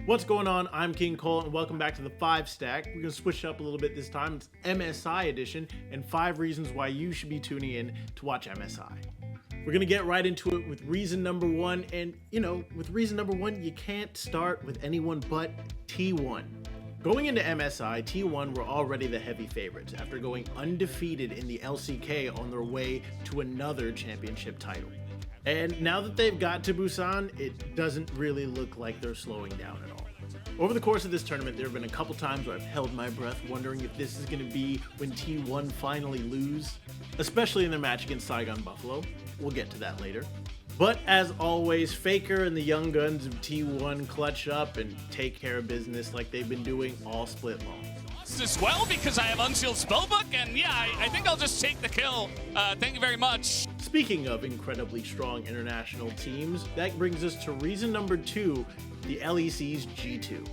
What's going on? I'm King Cole and welcome back to the 5 Stack. We're going to switch it up a little bit this time. It's MSI edition and 5 reasons why you should be tuning in to watch MSI. We're going to get right into it with reason number 1, and with reason number 1, you can't start with anyone but T1. Going into MSI, T1 were already the heavy favorites after going undefeated in the LCK on their way to another championship title. And now that they've got to Busan, it doesn't really look like they're slowing down at all. Over the course of this tournament, there have been a couple times where I've held my breath wondering if this is going to be when T1 finally lose, especially in their match against Saigon Buffalo. We'll get to that later. But as always, Faker and the young guns of T1 clutch up and take care of business like they've been doing all split long. As well, because I have Unsealed Spellbook, and yeah, I think I'll just take the kill. Thank you very much. Speaking of incredibly strong international teams, that brings us to reason number 2, the LEC's G2.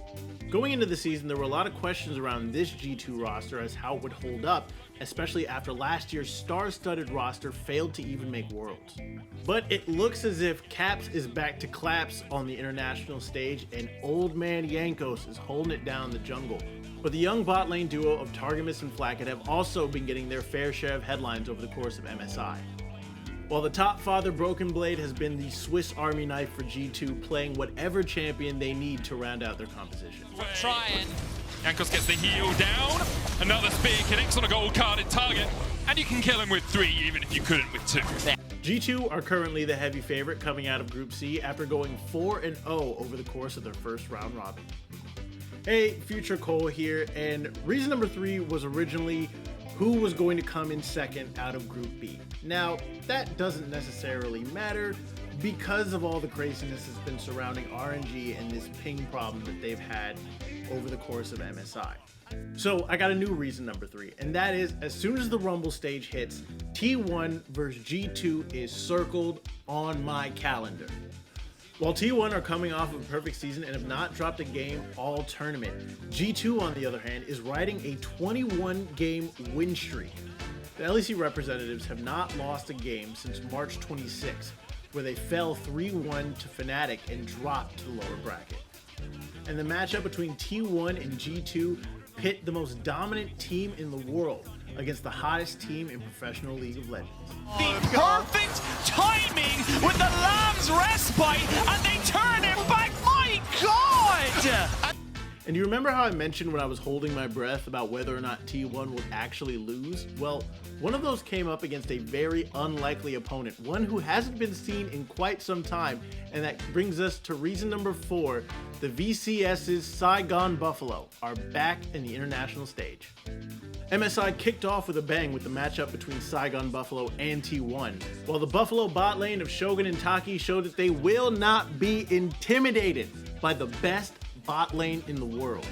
Going into the season, there were a lot of questions around this G2 roster as how it would hold up, especially after last year's star-studded roster failed to even make Worlds. But it looks as if Caps is back to claps on the international stage, and old man Jankos is holding it down the jungle. But the young bot lane duo of Targamas and Flacket have also been getting their fair share of headlines over the course of MSI. While the top father Broken Blade has been the Swiss Army knife for G2, playing whatever champion they need to round out their composition. Trying. Jankos gets the heal down. Another spear connects on a gold carded target. And you can kill him with 3 even if you couldn't with 2. G2 are currently the heavy favorite coming out of Group C after going 4-0 over the course of their first round robin. Hey, Future Cole here, and reason number 3 was originally who was going to come in second out of Group B. Now, that doesn't necessarily matter because of all the craziness that's been surrounding RNG and this ping problem that they've had over the course of MSI. So I got a new reason number 3, and that is as soon as the Rumble stage hits, T1 versus G2 is circled on my calendar. While T1 are coming off of a perfect season and have not dropped a game all tournament, G2 on the other hand is riding a 21-game win streak. The LEC representatives have not lost a game since March 26th, where they fell 3-1 to Fnatic and dropped to the lower bracket. And the matchup between T1 and G2 pit the most dominant team in the world against the hottest team in professional League of Legends. The perfect timing with the Lamb's respite, and they turn it back. My God! And do you remember how I mentioned when I was holding my breath about whether or not T1 would actually lose? Well, one of those came up against a very unlikely opponent, one who hasn't been seen in quite some time, and that brings us to reason number 4. The VCS's Saigon Buffalo are back in the international stage. MSI kicked off with a bang with the matchup between Saigon Buffalo and T1, while the Buffalo bot lane of Shogun and Taki showed that they will not be intimidated by the best bot lane in the world.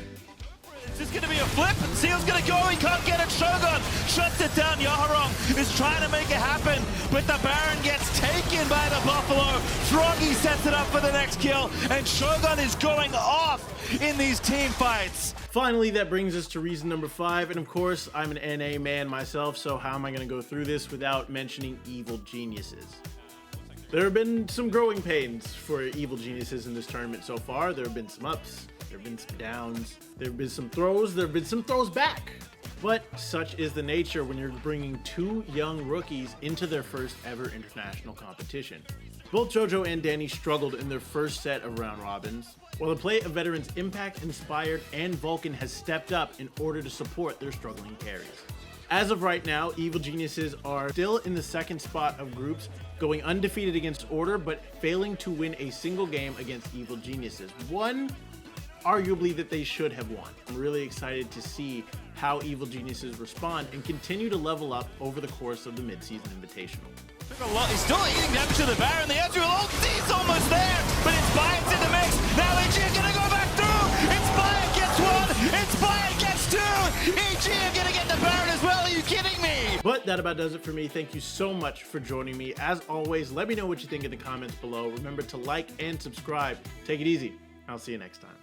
It's just going to be a flip. Seal's going to go. He can't get it. Shogun shuts it down. Yaharong is trying to make it happen, but the Baron gets taken by the Buffalo. Froggy sets it up for the next kill, and Shogun is going off in these team fights. Finally, that brings us to reason number 5, and of course, I'm an NA man myself, so how am I going to go through this without mentioning Evil Geniuses? There have been some growing pains for Evil Geniuses in this tournament so far. There have been some ups, there have been some downs, there have been some throws, there have been some throws back. But such is the nature when you're bringing 2 young rookies into their first ever international competition. Both JoJo and Danny struggled in their first set of round robins, while the play of veterans Impact, Inspired, and Vulcan has stepped up in order to support their struggling carries. As of right now, Evil Geniuses are still in the second spot of groups, going undefeated against Order, but failing to win a single game against Evil Geniuses. One, arguably, that they should have won. I'm really excited to see how Evil Geniuses respond and continue to level up over the course of the mid-season invitational. He's still eating damage to the Baron. The Ezreal ulti's almost there, but Inspired's in the mix. Now EG are going to go back through. Inspired gets 1. Inspired gets 2. EG are going to get the Baron as well. Are you kidding me? But that about does it for me. Thank you so much for joining me. As always, let me know what you think in the comments below. Remember to like and subscribe. Take it easy. I'll see you next time.